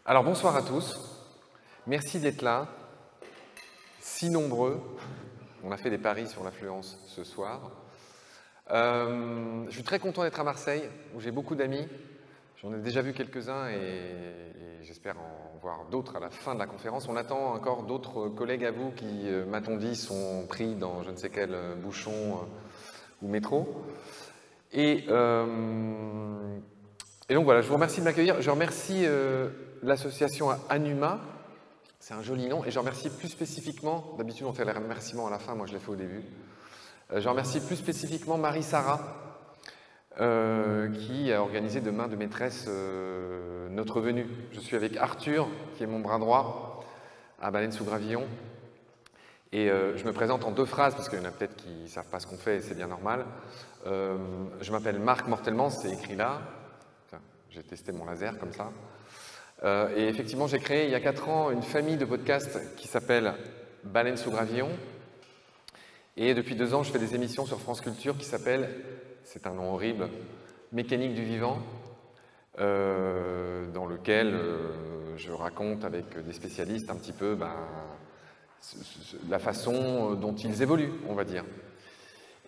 Alors bonsoir à tous, merci d'être là, si nombreux, on a fait des paris sur l'affluence ce soir. Je suis très content d'être à Marseille, où j'ai beaucoup d'amis, j'en ai déjà vu quelques-uns et j'espère en voir d'autres à la fin de la conférence. On attend encore d'autres collègues à vous qui, m'a-t-on dit, sont pris dans je ne sais quel bouchon ou métro. Et donc voilà, je vous remercie de m'accueillir. Je remercie l'association Anuma, c'est un joli nom, et je remercie plus spécifiquement, d'habitude on fait les remerciements à la fin, moi je l'ai fait au début, je remercie plus spécifiquement Marie-Sara, qui a organisé de main de maîtresse notre venue. Je suis avec Arthur, qui est mon bras droit, à Baleine-sous-Gravillon, et je me présente en deux phrases, parce qu'il y en a peut-être qui ne savent pas ce qu'on fait, et c'est bien normal. Je m'appelle Marc Mortelmans, c'est écrit là. J'ai testé mon laser comme ça. Et effectivement, j'ai créé il y a 4 ans une famille de podcasts qui s'appelle Baleine sous Gravillon. Et depuis 2 ans, je fais des émissions sur France Culture qui s'appellent, c'est un nom horrible, Mécanique du vivant, dans lequel je raconte avec des spécialistes un petit peu la façon dont ils évoluent, on va dire.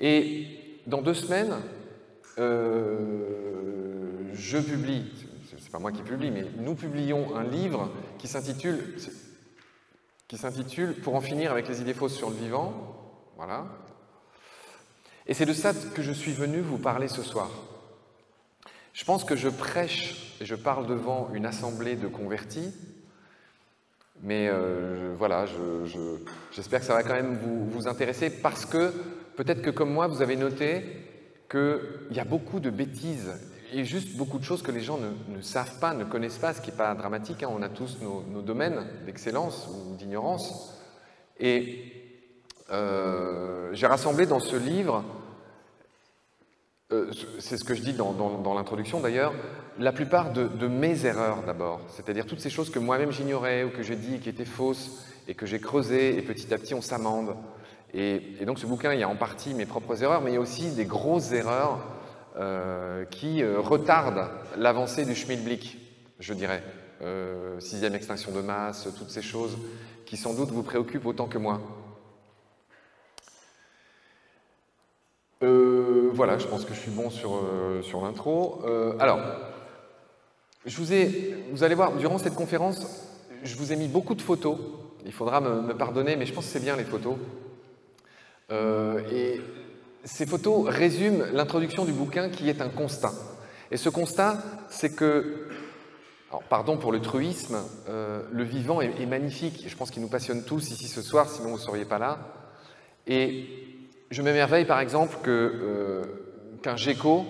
Et dans 2 semaines, je publie, c'est pas moi qui publie, mais nous publions un livre qui s'intitule « Pour en finir avec les idées fausses sur le vivant ». Voilà. Et c'est de ça que je suis venu vous parler ce soir. Je pense que je prêche et je parle devant une assemblée de convertis, mais voilà, j'espère que ça va quand même vous intéresser parce que peut-être que comme moi, vous avez noté qu'il y a beaucoup de bêtises et juste beaucoup de choses que les gens ne savent pas, ne connaissent pas, ce qui n'est pas dramatique, hein. On a tous nos domaines d'excellence ou d'ignorance. Et j'ai rassemblé dans ce livre, c'est ce que je dis dans l'introduction d'ailleurs, la plupart de mes erreurs d'abord, c'est-à-dire toutes ces choses que moi-même j'ignorais ou que j'ai dit qui étaient fausses et que j'ai creusées et petit à petit on s'amende. Et donc ce bouquin, il y a en partie mes propres erreurs, mais il y a aussi des grosses erreurs qui retardent l'avancée du schmilblick, je dirais. 6e extinction de masse, toutes ces choses qui sans doute vous préoccupent autant que moi. Voilà, je pense que je suis bon sur l'intro. Alors, vous allez voir, durant cette conférence, je vous ai mis beaucoup de photos. Il faudra me pardonner, mais je pense que c'est bien les photos. Et ces photos résument l'introduction du bouquin qui est un constat. Et ce constat, c'est que, alors pardon pour le truisme, le vivant est magnifique. Je pense qu'il nous passionne tous ici ce soir, sinon vous ne seriez pas là. Et je m'émerveille par exemple qu'un gecko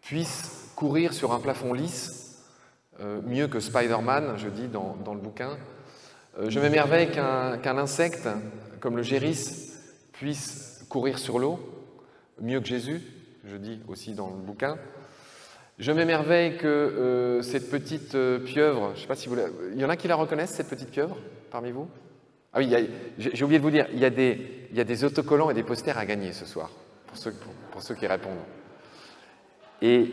puisse courir sur un plafond lisse, mieux que Spider-Man, je dis dans le bouquin. Je m'émerveille qu'un insecte, comme le géris, puisse courir sur l'eau, mieux que Jésus, je dis aussi dans le bouquin. Je m'émerveille que cette petite pieuvre, je ne sais pas si vous il y en a qui la reconnaissent, cette petite pieuvre, parmi vous? Ah oui, j'ai oublié de vous dire, il y a des autocollants et des posters à gagner ce soir, pour ceux qui répondent. Et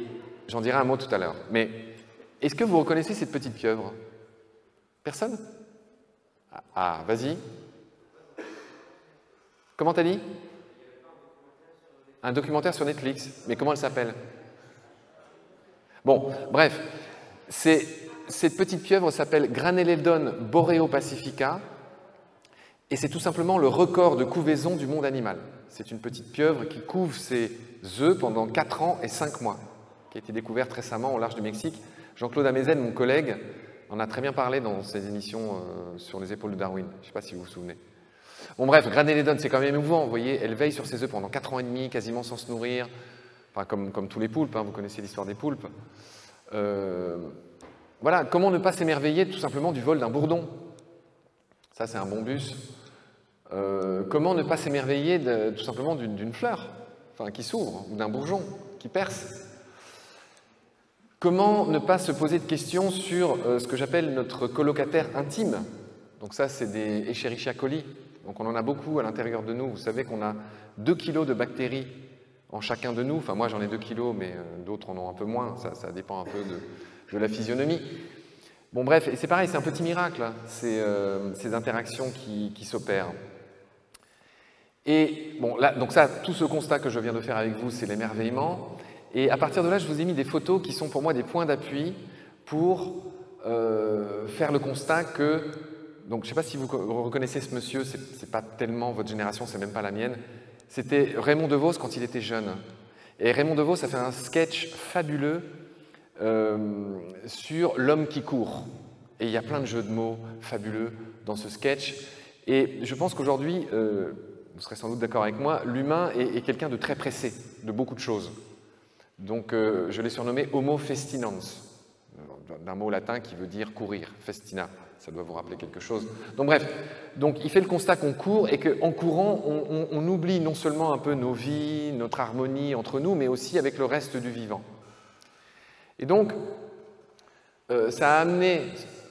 j'en dirai un mot tout à l'heure. Mais est-ce que vous reconnaissez cette petite pieuvre? Personne? Ah, vas-y. Comment t'as dit? Un documentaire sur Netflix. Mais comment elle s'appelle? Bon, bref. Cette petite pieuvre s'appelle Graneledon boreopacifica. Et c'est tout simplement le record de couvaison du monde animal. C'est une petite pieuvre qui couve ses œufs pendant 4 ans et 5 mois, qui a été découverte récemment au large du Mexique. Jean-Claude Amezen, mon collègue, en a très bien parlé dans ses émissions sur les épaules de Darwin. Je ne sais pas si vous vous souvenez. Bon bref, Graneledon, c'est quand même émouvant, vous voyez, elle veille sur ses œufs pendant 4 ans et demi, quasiment sans se nourrir, enfin, comme tous les poulpes, hein, vous connaissez l'histoire des poulpes. Voilà, comment ne pas s'émerveiller tout simplement du vol d'un bourdon? Ça, c'est un bon bus. Comment ne pas s'émerveiller tout simplement d'une fleur, enfin, qui s'ouvre, ou d'un bourgeon qui perce? Comment ne pas se poser de questions sur ce que j'appelle notre colocataire intime? Donc ça, c'est des Escherichia coli. Donc on en a beaucoup à l'intérieur de nous. Vous savez qu'on a 2 kilos de bactéries en chacun de nous. Enfin, moi, j'en ai 2 kilos, mais d'autres en ont un peu moins. Ça dépend un peu de la physionomie. Bon bref, et c'est pareil, c'est un petit miracle, hein, ces interactions qui s'opèrent. Et bon, là, donc ça, tout ce constat que je viens de faire avec vous, c'est l'émerveillement. Et à partir de là, je vous ai mis des photos qui sont pour moi des points d'appui pour faire le constat que, donc je ne sais pas si vous reconnaissez ce monsieur, c'est pas tellement votre génération, c'est même pas la mienne, c'était Raymond DeVos quand il était jeune. Et Raymond DeVos a fait un sketch fabuleux sur l'homme qui court. Et il y a plein de jeux de mots fabuleux dans ce sketch. Et je pense qu'aujourd'hui, vous serez sans doute d'accord avec moi, l'humain est quelqu'un de très pressé, de beaucoup de choses. Donc je l'ai surnommé Homo festinans, d'un mot latin qui veut dire courir, festina, ça doit vous rappeler quelque chose. Donc bref, donc, il fait le constat qu'on court et qu'en courant, on oublie non seulement un peu nos vies, notre harmonie entre nous, mais aussi avec le reste du vivant. Et donc, ça a amené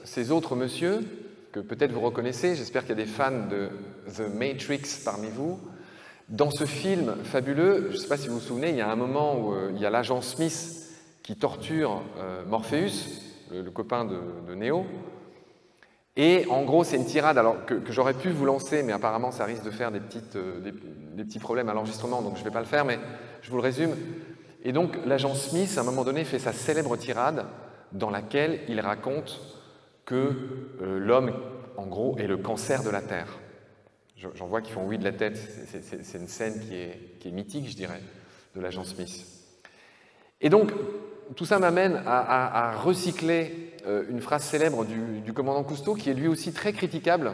ces autres messieurs, que peut-être vous reconnaissez, j'espère qu'il y a des fans de The Matrix parmi vous. Dans ce film fabuleux, je ne sais pas si vous vous souvenez, il y a un moment où il y a l'agent Smith qui torture Morpheus, le copain de Neo. Et en gros, c'est une tirade alors que j'aurais pu vous lancer, mais apparemment ça risque de faire des petits problèmes à l'enregistrement, donc je ne vais pas le faire, mais je vous le résume. Et donc, l'agent Smith, à un moment donné, fait sa célèbre tirade dans laquelle il raconte que l'homme, en gros, est le cancer de la Terre. J'en vois qui font oui de la tête, c'est une scène qui est mythique, je dirais, de l'agent Smith. Et donc, tout ça m'amène à recycler une phrase célèbre du commandant Cousteau, qui est lui aussi très critiquable.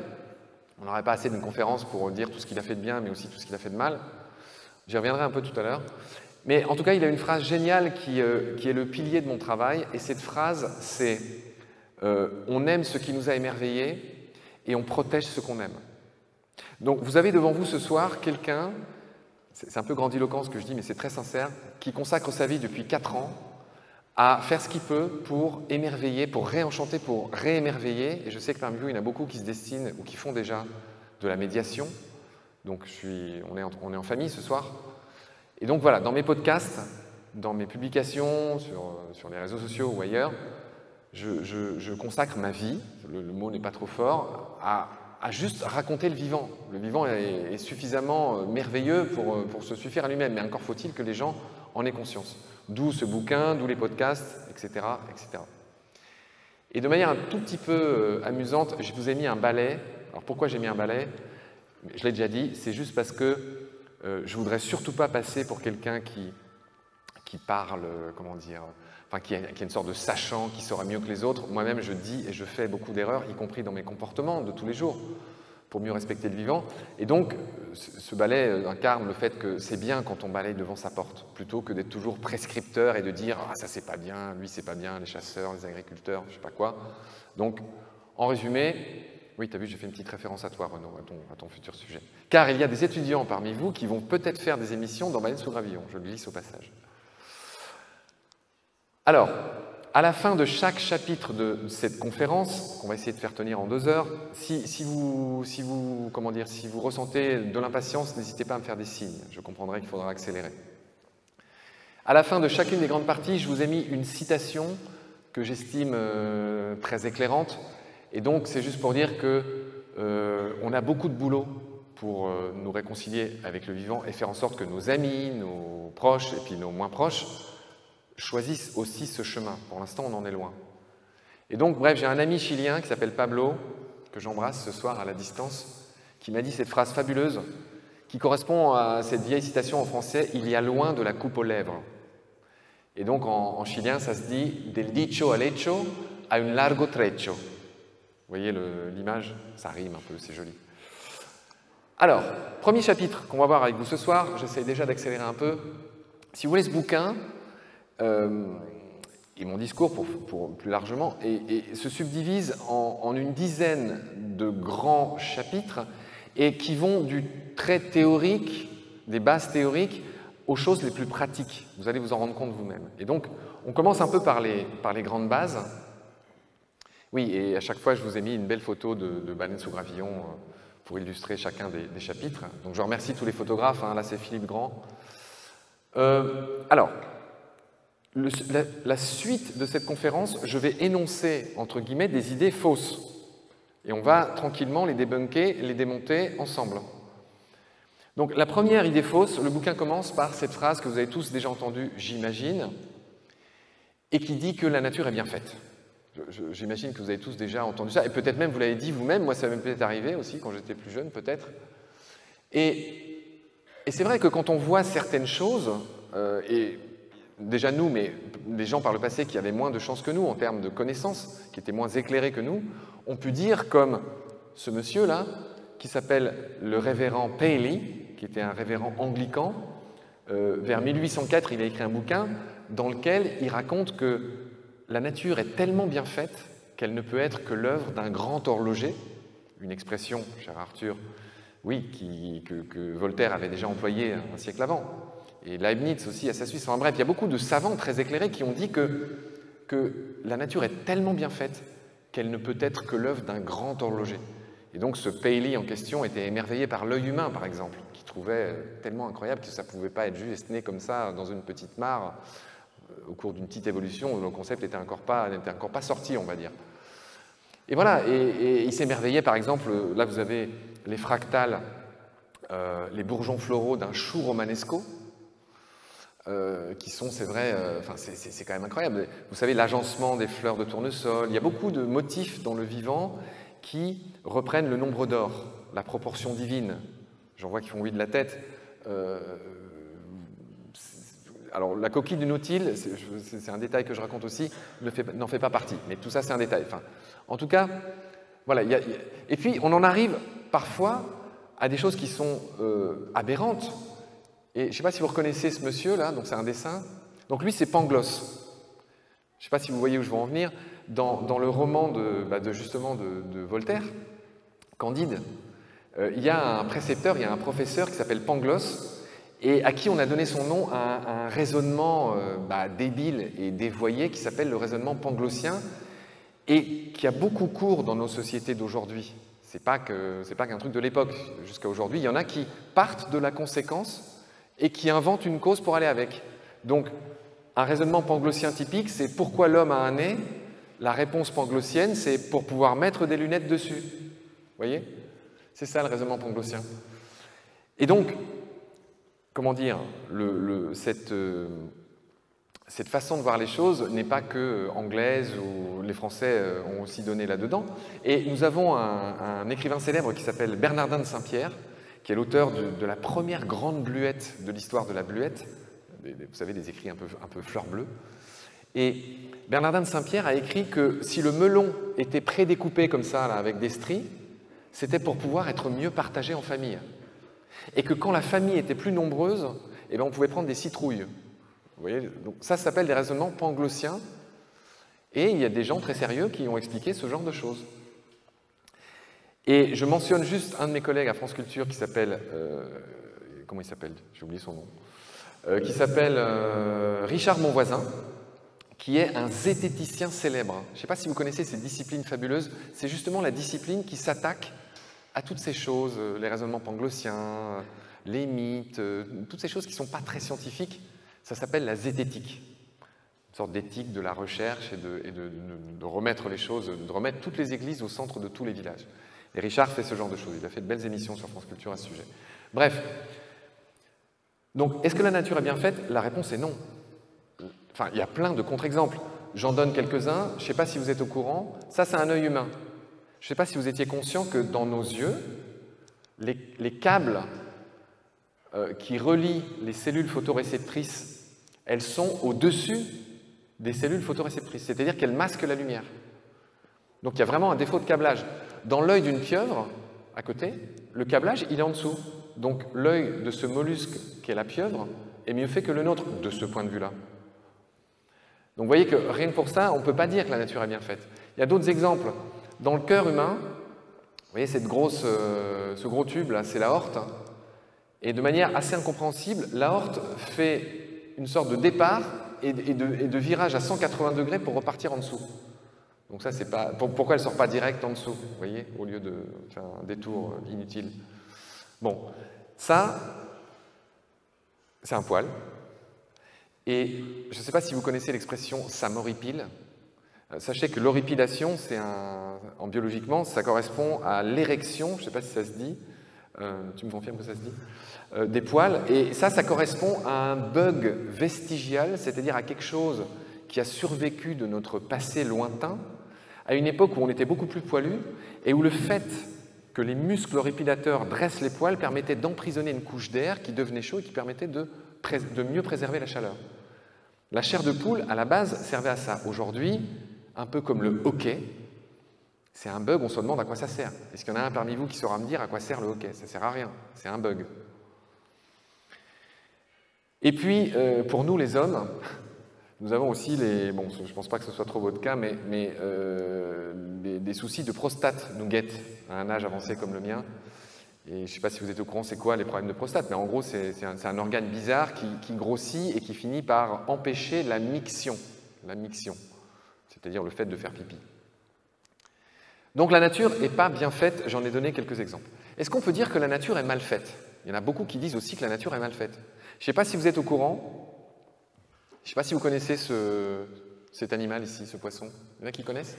On n'aurait pas assez d'une conférence pour dire tout ce qu'il a fait de bien, mais aussi tout ce qu'il a fait de mal. J'y reviendrai un peu tout à l'heure. Mais en tout cas, il a une phrase géniale qui est le pilier de mon travail, et cette phrase, c'est on aime ce qui nous a émerveillés et on protège ce qu'on aime. Donc vous avez devant vous ce soir quelqu'un, c'est un peu grandiloquent ce que je dis, mais c'est très sincère, qui consacre sa vie depuis 4 ans à faire ce qu'il peut pour émerveiller, pour réenchanter, pour réémerveiller. Et je sais que parmi vous, il y en a beaucoup qui se destinent ou qui font déjà de la médiation. Donc on est en famille ce soir. Et donc voilà, dans mes podcasts, dans mes publications, sur les réseaux sociaux ou ailleurs, je consacre ma vie, le mot n'est pas trop fort, à juste raconter le vivant. Le vivant est suffisamment merveilleux pour se suffire à lui-même, mais encore faut-il que les gens en aient conscience. D'où ce bouquin, d'où les podcasts, etc., etc. Et de manière un tout petit peu amusante, je vous ai mis un balai. Alors pourquoi j'ai mis un balai? Je l'ai déjà dit, c'est juste parce que je ne voudrais surtout pas passer pour quelqu'un qui parle, comment dire, enfin qui est une sorte de sachant, qui saura mieux que les autres. Moi-même, je dis et je fais beaucoup d'erreurs, y compris dans mes comportements de tous les jours, pour mieux respecter le vivant. Et donc, ce balai incarne le fait que c'est bien quand on balaye devant sa porte, plutôt que d'être toujours prescripteur et de dire « Ah, ça c'est pas bien, lui c'est pas bien, les chasseurs, les agriculteurs, je sais pas quoi ». Donc, en résumé, oui, tu as vu, j'ai fait une petite référence à toi, Renaud, à ton futur sujet. Car il y a des étudiants parmi vous qui vont peut-être faire des émissions dans Baleine sous gravillon, je le glisse au passage. Alors, à la fin de chaque chapitre de cette conférence, qu'on va essayer de faire tenir en 2 heures, si vous ressentez de l'impatience, n'hésitez pas à me faire des signes. Je comprendrai qu'il faudra accélérer. À la fin de chacune des grandes parties, je vous ai mis une citation que j'estime très éclairante. Et donc, c'est juste pour dire qu'on a beaucoup de boulot pour nous réconcilier avec le vivant et faire en sorte que nos amis, nos proches et puis nos moins proches choisissent aussi ce chemin. Pour l'instant, on en est loin. Et donc, bref, j'ai un ami chilien qui s'appelle Pablo, que j'embrasse ce soir à la distance, qui m'a dit cette phrase fabuleuse qui correspond à cette vieille citation en français « Il y a loin de la coupe aux lèvres ». Et donc, en chilien, ça se dit « Del dicho al hecho a un largo trecho ». Vous voyez l'image? Ça rime un peu, c'est joli. Alors, premier chapitre qu'on va voir avec vous ce soir, j'essaie déjà d'accélérer un peu. Si vous voulez ce bouquin, et mon discours pour plus largement, et se subdivise en une dizaine de grands chapitres et qui vont du très théorique, des bases théoriques, aux choses les plus pratiques. Vous allez vous en rendre compte vous-même. Et donc, on commence un peu par les grandes bases. Oui, et à chaque fois, je vous ai mis une belle photo de baleine sous gravillon pour illustrer chacun des chapitres. Donc, je remercie tous les photographes. Hein, là, c'est Philippe Grand. Alors, la suite de cette conférence, je vais énoncer, entre guillemets, des idées fausses. Et on va tranquillement les débunker, les démonter ensemble. Donc la première idée fausse, le bouquin commence par cette phrase que vous avez tous déjà entendue, j'imagine, et qui dit que la nature est bien faite. J'imagine que vous avez tous déjà entendu ça, et peut-être même vous l'avez dit vous-même, moi ça m'est peut-être arrivé aussi quand j'étais plus jeune, peut-être. Et c'est vrai que quand on voit certaines choses, et déjà nous, mais des gens par le passé qui avaient moins de chance que nous en termes de connaissances, qui étaient moins éclairés que nous, ont pu dire comme ce monsieur-là, qui s'appelle le révérend Paley, qui était un révérend anglican. Vers 1804, il a écrit un bouquin dans lequel il raconte que la nature est tellement bien faite qu'elle ne peut être que l'œuvre d'un grand horloger, une expression, cher Arthur, oui, que Voltaire avait déjà employée un siècle avant, et Leibniz aussi à sa suite. Enfin bref, il y a beaucoup de savants très éclairés qui ont dit que la nature est tellement bien faite qu'elle ne peut être que l'œuvre d'un grand horloger. Et donc ce Paley en question était émerveillé par l'œil humain, par exemple, qu'il trouvait tellement incroyable que ça ne pouvait pas être juste né comme ça dans une petite mare au cours d'une petite évolution où le concept n'était encore pas sorti, on va dire. Et voilà, et il s'émerveillait par exemple, là vous avez les fractales, les bourgeons floraux d'un chou romanesco, qui sont, c'est vrai, enfin, c'est quand même incroyable. Vous savez, l'agencement des fleurs de tournesol, il y a beaucoup de motifs dans le vivant qui reprennent le nombre d'or, la proportion divine. J'en vois qui font oui de la tête. Alors, la coquille du nautile, c'est un détail que je raconte aussi, n'en fait pas partie, mais tout ça, c'est un détail. Enfin, en tout cas, voilà. Et puis, on en arrive parfois à des choses qui sont aberrantes. Et je ne sais pas si vous reconnaissez ce monsieur-là, donc c'est un dessin. Donc lui, c'est Pangloss. Je ne sais pas si vous voyez où je veux en venir. Dans le roman justement de Voltaire, Candide, il y a un précepteur, il y a un professeur qui s'appelle Pangloss, et à qui on a donné son nom à un raisonnement débile et dévoyé qui s'appelle le raisonnement panglossien, et qui a beaucoup cours dans nos sociétés d'aujourd'hui. C'est pas qu'un truc de l'époque. Jusqu'à aujourd'hui, il y en a qui partent de la conséquence et qui inventent une cause pour aller avec. Donc, un raisonnement panglossien typique, c'est pourquoi l'homme a un nez. La réponse panglossienne, c'est pour pouvoir mettre des lunettes dessus. Vous voyez? C'est ça le raisonnement panglossien. Et donc, comment dire, cette façon de voir les choses n'est pas que anglaise, ou les Français ont aussi donné là-dedans. Et nous avons un écrivain célèbre qui s'appelle Bernardin de Saint-Pierre, qui est l'auteur de la première grande bluette de l'histoire de la bluette. Vous savez, des écrits un peu fleur bleue. Et Bernardin de Saint-Pierre a écrit que si le melon était prédécoupé comme ça, là, avec des stries, c'était pour pouvoir être mieux partagé en famille. Et que quand la famille était plus nombreuse, eh bien, on pouvait prendre des citrouilles. Vous voyez, donc ça s'appelle des raisonnements panglossiens. Et il y a des gens très sérieux qui ont expliqué ce genre de choses. Et je mentionne juste un de mes collègues à France Culture qui s'appelle... comment il s'appelle? J'ai oublié son nom. Qui s'appelle Richard Monvoisin, qui est un zététicien célèbre. Je ne sais pas si vous connaissez cette discipline fabuleuse. C'est justement la discipline qui s'attaque à toutes ces choses, les raisonnements panglossiens, les mythes, toutes ces choses qui ne sont pas très scientifiques. Ça s'appelle la zététique. Une sorte d'éthique de la recherche et de remettre les choses, de remettre toutes les églises au centre de tous les villages. Et Richard fait ce genre de choses. Il a fait de belles émissions sur France Culture à ce sujet. Bref. Donc, est-ce que la nature est bien faite? La réponse est non. Enfin, il y a plein de contre-exemples. J'en donne quelques-uns. Je ne sais pas si vous êtes au courant. Ça, c'est un œil humain. Je ne sais pas si vous étiez conscient que dans nos yeux, les câbles qui relient les cellules photoréceptrices, elles sont au-dessus des cellules photoréceptrices. C'est-à-dire qu'elles masquent la lumière. Donc, il y a vraiment un défaut de câblage. Dans l'œil d'une pieuvre, à côté, le câblage, il est en dessous. Donc, l'œil de ce mollusque qu'est la pieuvre est mieux fait que le nôtre, de ce point de vue-là. Donc, vous voyez que rien que pour ça, on ne peut pas dire que la nature est bien faite. Il y a d'autres exemples. Dans le cœur humain, vous voyez ce gros tube, là, c'est l'aorte. Et de manière assez incompréhensible, l'aorte fait une sorte de départ et de virage à 180 degrés pour repartir en dessous. Donc ça, c'est pas... Pourquoi elle ne sort pas direct en dessous, vous voyez, au lieu de faire un détour inutile. Bon, ça, c'est un poil. Et je ne sais pas si vous connaissez l'expression « ça m'horripile ». Sachez que l'horripilation, en biologiquement, ça correspond à l'érection, je ne sais pas si ça se dit, tu me confirmes que ça se dit, des poils. Et ça correspond à un bug vestigial, c'est-à-dire à quelque chose qui a survécu de notre passé lointain, à une époque où on était beaucoup plus poilu, et où le fait que les muscles horripilateurs dressent les poils permettait d'emprisonner une couche d'air qui devenait chaud et qui permettait de mieux préserver la chaleur. La chair de poule, à la base, servait à ça. Aujourd'hui, un peu comme le hockey, c'est un bug, on se demande à quoi ça sert. Est-ce qu'il y en a un parmi vous qui saura me dire à quoi sert le hockey? Ça ne sert à rien, c'est un bug. Et puis, pour nous les hommes, nous avons aussi bon, je ne pense pas que ce soit trop votre cas, mais des soucis de prostate nous guettent à un âge avancé comme le mien. Et je ne sais pas si vous êtes au courant, c'est quoi les problèmes de prostate, mais en gros, c'est un organe bizarre qui grossit et qui finit par empêcher la miction, c'est-à-dire le fait de faire pipi. Donc la nature n'est pas bien faite, j'en ai donné quelques exemples. Est-ce qu'on peut dire que la nature est mal faite? Il y en a beaucoup qui disent aussi que la nature est mal faite. Je ne sais pas si vous êtes au courant, je ne sais pas si vous connaissez cet animal ici, ce poisson. Il y en a qui connaissent?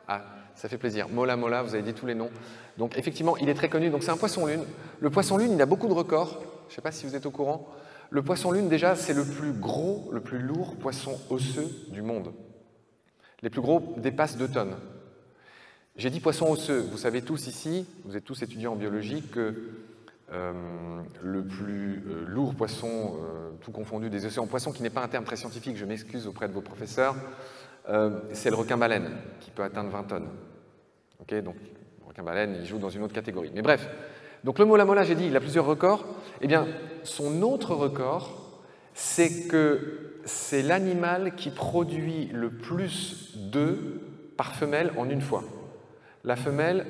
Ah, ça fait plaisir. Mola mola, vous avez dit tous les noms. Donc effectivement, il est très connu. Donc c'est un poisson-lune. Le poisson-lune, il a beaucoup de records. Je ne sais pas si vous êtes au courant. Le poisson-lune, déjà, c'est le plus gros, le plus lourd poisson osseux du monde. Les plus gros dépassent 2 tonnes. J'ai dit poisson osseux. Vous savez tous ici, vous êtes tous étudiants en biologie, que le plus lourd poisson, tout confondu, des océans, poisson qui n'est pas un terme très scientifique, je m'excuse auprès de vos professeurs, c'est le requin-baleine, qui peut atteindre 20 tonnes. Okay, donc, le requin-baleine, il joue dans une autre catégorie. Mais bref, donc le mola mola, j'ai dit, il a plusieurs records. Eh bien, son autre record, c'est que c'est l'animal qui produit le plus d'œufs par femelle en une fois. La femelle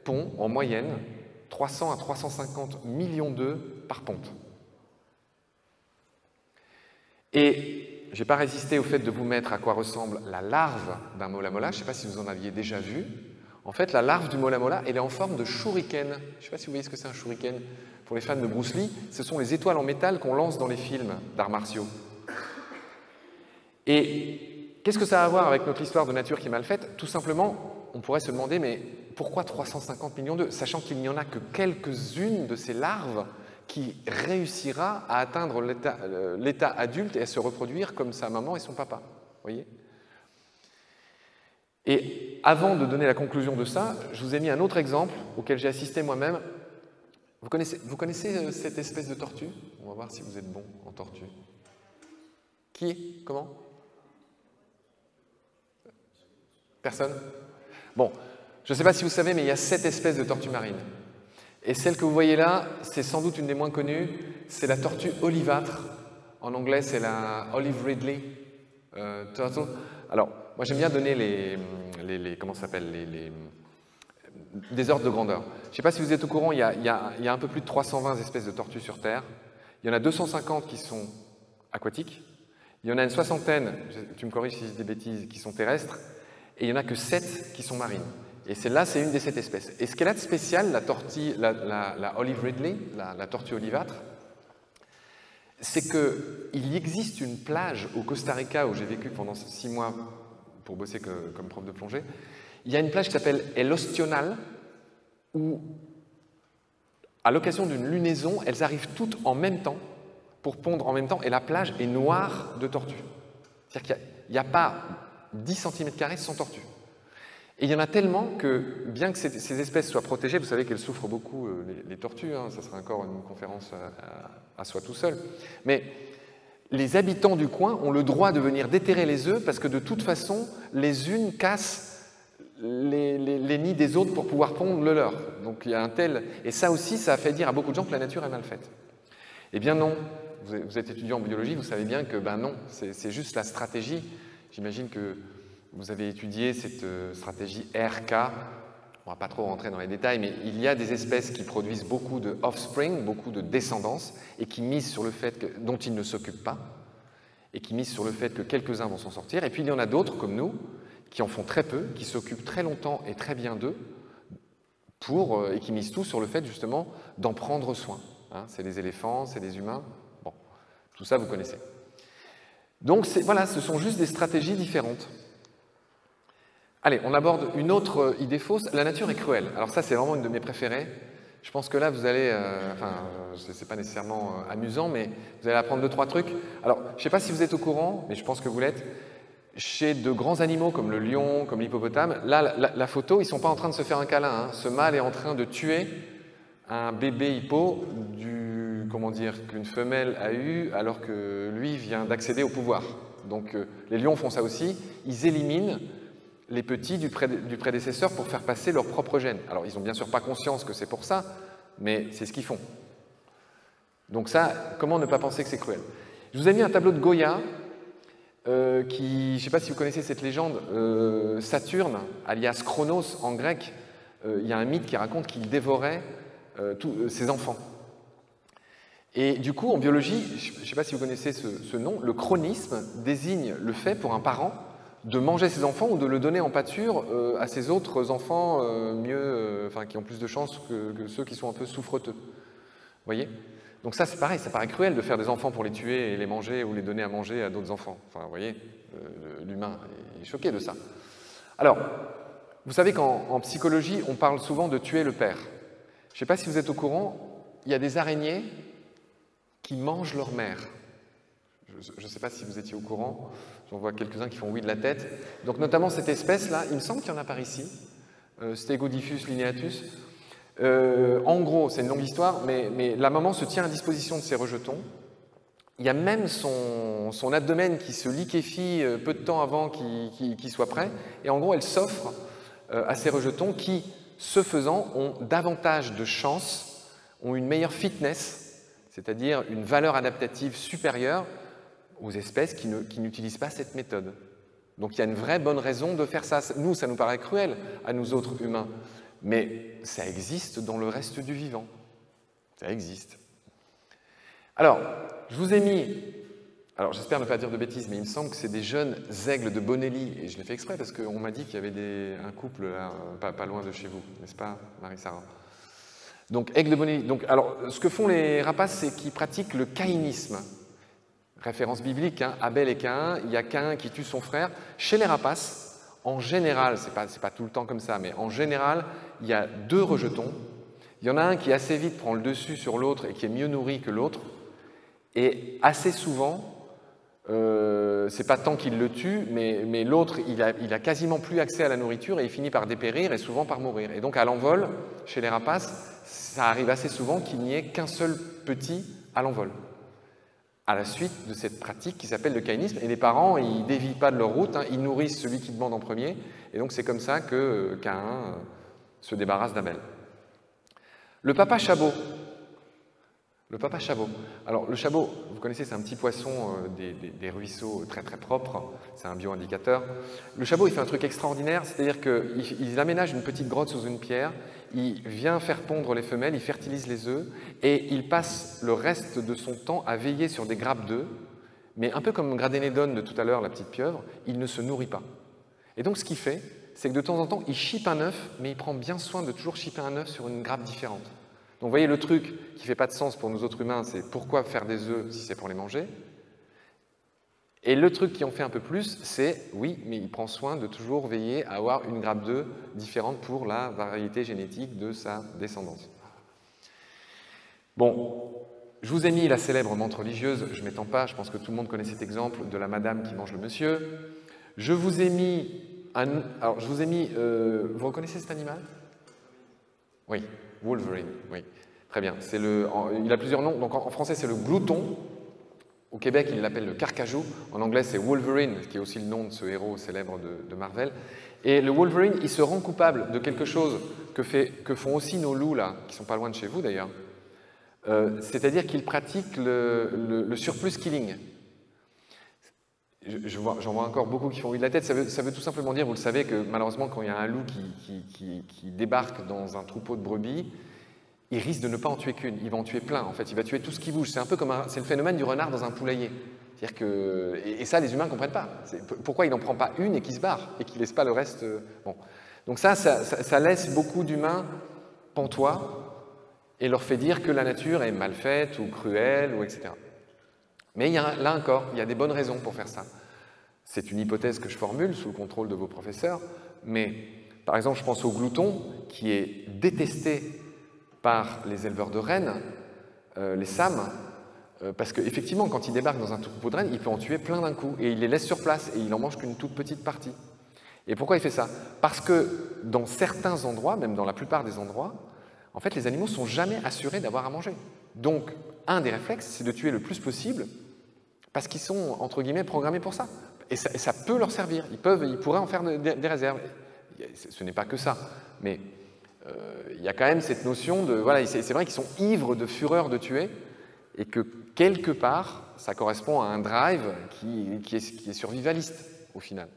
pond, en moyenne, 300 à 350 millions d'œufs par ponte. Et je n'ai pas résisté au fait de vous mettre à quoi ressemble la larve d'un mola mola. Je ne sais pas si vous en aviez déjà vu. En fait, la larve du mola mola, elle est en forme de shuriken. Je ne sais pas si vous voyez ce que c'est un shuriken. Pour les fans de Bruce Lee, ce sont les étoiles en métal qu'on lance dans les films d'arts martiaux. Et qu'est-ce que ça a à voir avec notre histoire de nature qui est mal faite? Tout simplement, on pourrait se demander, mais pourquoi 350 millions d'œufs, sachant qu'il n'y en a que quelques-unes de ces larves qui réussira à atteindre l'état adulte et à se reproduire comme sa maman et son papa. Voyez? Et avant de donner la conclusion de ça, je vous ai mis un autre exemple auquel j'ai assisté moi-même. Vous connaissez cette espèce de tortue? On va voir si vous êtes bon en tortue. Qui? Comment? Personne? Bon, je ne sais pas si vous savez, mais il y a 7 espèces de tortues marines. Et celle que vous voyez là, c'est sans doute une des moins connues, c'est la tortue olivâtre. En anglais, c'est la Olive Ridley turtle. Alors, moi j'aime bien donner comment ça s'appelle, des ordres de grandeur. Je ne sais pas si vous êtes au courant, il y a un peu plus de 320 espèces de tortues sur Terre. Il y en a 250 qui sont aquatiques. Il y en a une soixantaine, tu me corriges si je dis des bêtises, qui sont terrestres. Et il n'y en a que 7 qui sont marines. Et celle-là, c'est une des 7 espèces. Et ce qu'elle a de spécial, la Olive Ridley, la tortue olivâtre, c'est qu'il existe une plage au Costa Rica où j'ai vécu pendant 6 mois pour bosser comme prof de plongée. Il y a une plage qui s'appelle El Ostional où, à l'occasion d'une lunaison, elles arrivent toutes en même temps pour pondre en même temps et la plage est noire de tortues. C'est-à-dire qu'il n'y a pas 10 cm² sans tortues. Et il y en a tellement que, bien que ces espèces soient protégées, vous savez qu'elles souffrent beaucoup, les tortues, hein, ça sera encore une conférence à soi tout seul, mais les habitants du coin ont le droit de venir déterrer les œufs parce que de toute façon, les unes cassent les nids des autres pour pouvoir pondre le leur. Donc il y a un tel... Et ça aussi, ça a fait dire à beaucoup de gens que la nature est mal faite. Eh bien non, vous êtes étudiant en biologie, vous savez bien que ben non, c'est juste la stratégie. J'imagine que vous avez étudié cette stratégie RK, on ne va pas trop rentrer dans les détails, mais il y a des espèces qui produisent beaucoup de offspring, beaucoup de descendance, et qui misent sur le fait dont ils ne s'occupent pas, et qui misent sur le fait que quelques-uns vont s'en sortir. Et puis il y en a d'autres, comme nous, qui en font très peu, qui s'occupent très longtemps et très bien d'eux, et qui misent tout sur le fait justement d'en prendre soin. Hein, c'est les éléphants, c'est les humains, bon, tout ça vous connaissez. Donc voilà, ce sont juste des stratégies différentes. Allez, on aborde une autre idée fausse. La nature est cruelle. Alors ça, c'est vraiment une de mes préférées. Je pense que là, vous allez... c'est pas nécessairement amusant, mais vous allez apprendre 2-3 trucs. Alors, je ne sais pas si vous êtes au courant, mais je pense que vous l'êtes. Chez de grands animaux comme le lion, comme l'hippopotame, là, la photo, ils ne sont pas en train de se faire un câlin. Hein. Ce mâle est en train de tuer un bébé hippo qu'une femelle a eu alors que lui vient d'accéder au pouvoir. Donc, les lions font ça aussi. Ils éliminent les petits du prédécesseur pour faire passer leur propre gène. Alors, ils n'ont bien sûr pas conscience que c'est pour ça, mais c'est ce qu'ils font. Donc ça, comment ne pas penser que c'est cruel? Je vous ai mis un tableau de Goya, je ne sais pas si vous connaissez cette légende, Saturne, alias Chronos en grec, il y a un mythe qui raconte qu'il dévorait tous ses enfants. Et du coup, en biologie, je ne sais pas si vous connaissez ce nom, le chronisme désigne le fait pour un parent de manger ses enfants ou de le donner en pâture à ses autres enfants qui ont plus de chances que ceux qui sont un peu souffreteux. Vous voyez? Donc ça, c'est pareil, ça paraît cruel de faire des enfants pour les tuer et les manger ou les donner à manger à d'autres enfants. Enfin, vous voyez, l'humain est choqué de ça. Alors, vous savez qu'en psychologie, on parle souvent de tuer le père. Je ne sais pas si vous êtes au courant, il y a des araignées qui mangent leur mère. Je ne sais pas si vous étiez au courant, j'en vois quelques-uns qui font oui de la tête. Donc notamment cette espèce-là, il me semble qu'il y en a par ici, Stegodiphus lineatus. En gros, c'est une longue histoire, mais la maman se tient à disposition de ses rejetons. Il y a même son abdomen qui se liquéfie peu de temps avant qu'il soit prêt. Et en gros, elle s'offre à ces rejetons qui, ce faisant, ont davantage de chances, ont une meilleure fitness, c'est-à-dire une valeur adaptative supérieure aux espèces qui n'utilisent pas cette méthode. Donc il y a une vraie bonne raison de faire ça. Nous, ça nous paraît cruel à nous autres humains, mais ça existe dans le reste du vivant. Ça existe. Alors, je vous ai mis... Alors, j'espère ne pas dire de bêtises, mais il me semble que c'est des jeunes aigles de Bonelli, et je l'ai fait exprès parce qu'on m'a dit qu'il y avait un couple là, pas loin de chez vous, n'est-ce pas, Marie-Sarah? Donc, aigles de Bonelli. Donc, alors, ce que font les rapaces, c'est qu'ils pratiquent le caïnisme. Référence biblique, hein, Abel et Caïn, il y a Caïn qui tue son frère. Chez les rapaces, en général, c'est pas tout le temps comme ça, mais en général, il y a 2 rejetons. Il y en a un qui assez vite prend le dessus sur l'autre et qui est mieux nourri que l'autre. Et assez souvent, c'est pas tant qu'il le tue, mais l'autre, il a quasiment plus accès à la nourriture et il finit par dépérir et souvent par mourir. Et donc à l'envol, chez les rapaces, ça arrive assez souvent qu'il n'y ait qu'un seul petit à l'envol, à la suite de cette pratique qui s'appelle le caïnisme. Et les parents, ils ne dévient pas de leur route, hein, ils nourrissent celui qui demande en premier. Et donc c'est comme ça que Caïn se débarrasse d'Abel. Le papa chabot. Le papa chabot. Alors le chabot, vous connaissez, c'est un petit poisson des ruisseaux très très propres, c'est un bio-indicateur. Le chabot, il fait un truc extraordinaire, c'est-à-dire qu'il aménage une petite grotte sous une pierre, il vient faire pondre les femelles, il fertilise les œufs et il passe le reste de son temps à veiller sur des grappes d'œufs, mais un peu comme Gradenédone de tout à l'heure, la petite pieuvre, il ne se nourrit pas. Et donc ce qu'il fait, c'est que de temps en temps, il chippe un œuf, mais il prend bien soin de toujours chipper un œuf sur une grappe différente. Donc vous voyez, le truc qui ne fait pas de sens pour nous autres humains, c'est pourquoi faire des œufs si c'est pour les manger? Et le truc qui en fait un peu plus, c'est, oui, mais il prend soin de toujours veiller à avoir une grappe d'œufs différente pour la variété génétique de sa descendance. Bon, je vous ai mis la célèbre menthe religieuse, je ne m'étends pas, je pense que tout le monde connaît cet exemple de la madame qui mange le monsieur. Je vous ai mis vous reconnaissez cet animal? Oui. Wolverine, oui, très bien. Il a plusieurs noms. Donc en français, c'est le glouton. Au Québec, il l'appelle le carcajou. En anglais, c'est Wolverine, qui est aussi le nom de ce héros célèbre de Marvel. Et le Wolverine, il se rend coupable de quelque chose que font aussi nos loups, là, qui sont pas loin de chez vous d'ailleurs. C'est-à-dire qu'il pratique le surplus killing. J'en vois encore beaucoup qui font oui de la tête. Ça veut tout simplement dire, vous le savez, que malheureusement, quand il y a un loup qui débarque dans un troupeau de brebis, il risque de ne pas en tuer qu'une. Il va en tuer plein, en fait. Il va tuer tout ce qui bouge. C'est un peu comme c'est le phénomène du renard dans un poulailler. C'est-à-dire que, et ça, les humains ne comprennent pas. Pourquoi il n'en prend pas une et qu'il se barre et qu'il ne laisse pas le reste. Bon. Donc ça laisse beaucoup d'humains pantois et leur fait dire que la nature est mal faite ou cruelle, ou etc. Mais là encore, il y a des bonnes raisons pour faire ça. C'est une hypothèse que je formule sous le contrôle de vos professeurs, mais par exemple, je pense au glouton, qui est détesté par les éleveurs de rennes, les SAM, parce qu'effectivement, quand il débarque dans un troupeau de rennes, il peut en tuer plein d'un coup, et il les laisse sur place, et il en mange qu'une toute petite partie. Et pourquoi il fait ça? Parce que dans certains endroits, même dans la plupart des endroits, en fait, les animaux ne sont jamais assurés d'avoir à manger. Donc, un des réflexes, c'est de tuer le plus possible, parce qu'ils sont, entre guillemets, programmés pour ça. Et ça peut leur servir. Ils pourraient en faire des réserves. Ce n'est pas que ça, mais il y a quand même cette notion de... Voilà, c'est vrai qu'ils sont ivres de fureur de tuer, et que quelque part, ça correspond à un drive qui est survivaliste, au final.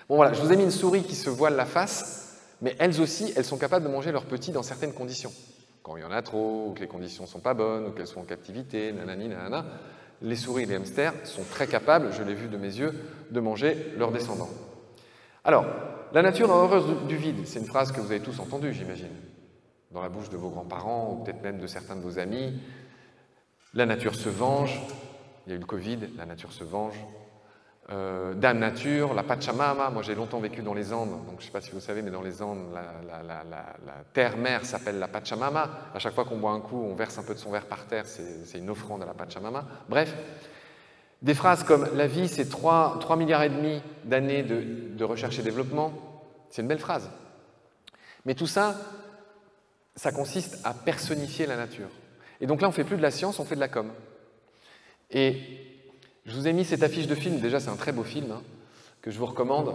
Bon voilà, je vous ai mis une souris qui se voile la face, mais elles aussi, elles sont capables de manger leurs petits dans certaines conditions. Quand il y en a trop, ou que les conditions ne sont pas bonnes, ou qu'elles sont en captivité, nanani, nanana, les souris et les hamsters sont très capables, je l'ai vu de mes yeux, de manger leurs descendants. Alors, la nature est horreureuse du vide, c'est une phrase que vous avez tous entendue, j'imagine, dans la bouche de vos grands-parents, ou peut-être même de certains de vos amis. La nature se venge, il y a eu le Covid, la nature se venge. Dame Nature, la Pachamama, moi j'ai longtemps vécu dans les Andes, donc je ne sais pas si vous savez, mais dans les Andes, la terre-mère s'appelle la Pachamama. À chaque fois qu'on boit un coup, on verse un peu de son verre par terre, c'est une offrande à la Pachamama. Bref, des phrases comme « la vie c'est 3,5 milliards d'années de recherche et développement », c'est une belle phrase. Mais tout ça, ça consiste à personnifier la nature. Et donc là, on ne fait plus de la science, on fait de la com. Et je vous ai mis cette affiche de film, déjà c'est un très beau film, hein, que je vous recommande,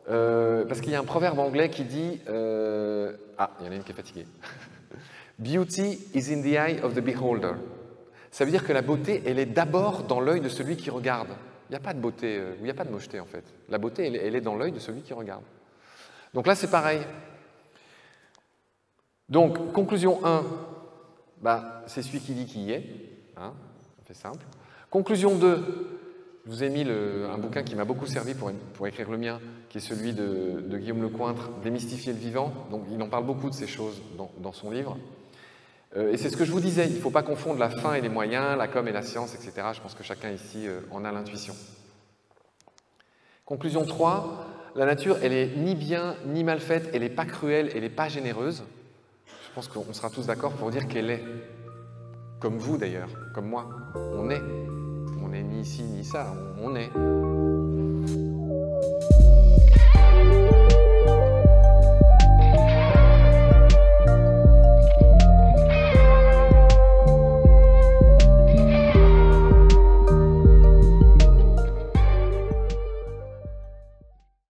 parce qu'il y a un proverbe anglais qui dit ah, il y en a une qui est fatiguée. Beauty is in the eye of the beholder. Ça veut dire que la beauté, elle est d'abord dans l'œil de celui qui regarde. Il n'y a pas de beauté, il n'y a pas de mocheté en fait. La beauté, elle est dans l'œil de celui qui regarde. Donc là, c'est pareil. Donc, conclusion 1, bah, c'est celui qui dit qui y est, hein, c'est simple. Conclusion 2, je vous ai mis un bouquin qui m'a beaucoup servi pour écrire le mien, qui est celui de Guillaume Lecointre, Démystifier le vivant. Donc, il en parle beaucoup de ces choses dans son livre. Et c'est ce que je vous disais, il ne faut pas confondre la fin et les moyens, la com et la science, etc. Je pense que chacun ici en a l'intuition. Conclusion 3, la nature, elle est ni bien ni mal faite, elle n'est pas cruelle, elle n'est pas généreuse. Je pense qu'on sera tous d'accord pour dire qu'elle est. Comme vous d'ailleurs, comme moi, on est. On n'est ni ici ni ça, on est.